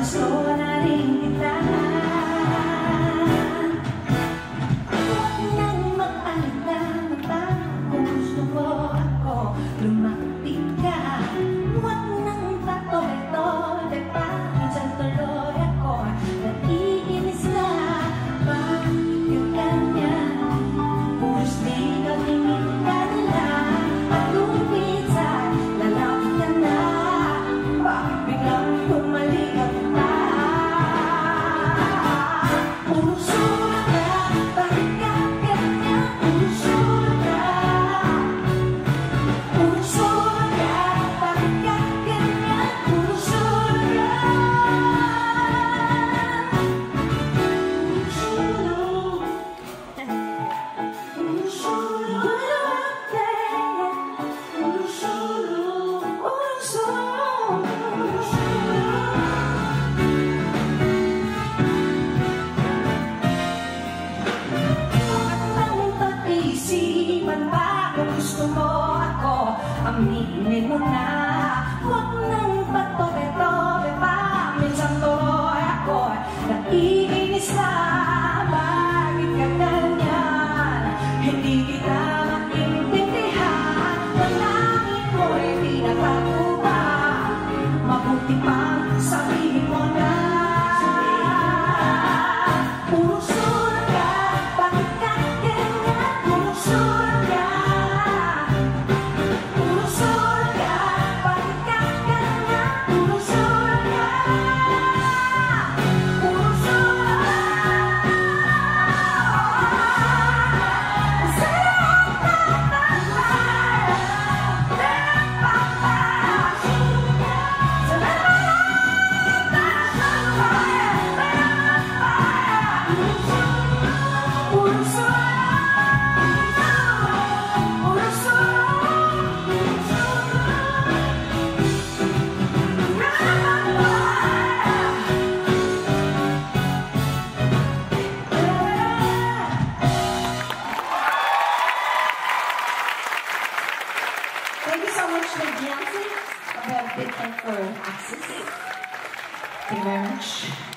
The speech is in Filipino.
gusto na rin kita. Huwag nang mag-alala mata kung gusto mo ako, lumapit ka. Huwag nang patoy-toy pa, minsan tuloy ako naiinis na. Bakit yung ganyan? Puros di ka tingin ka nila, patupit sa lalapit ka na. Bakit biglang pumalikat ka? Puro sulat ka, bakit ka ganyan? Puro sulat ka. Puro sulat ka, bakit ka ganyan? Puro sulat ka. Gusto mo ako, aminin mo na. Huwag nang patobe-tobe pa, minsan tuloy ako naiinis na. Bakit ka ganyan? Hindi kita maintindihan. Panangin mo'y di nakatupad. Mabuti pang sabihin mo na. Puro sulat ka, bakit ka ganyan? Puro sulat ka. Thank you so much for Beyonce. For access. Thank you very much.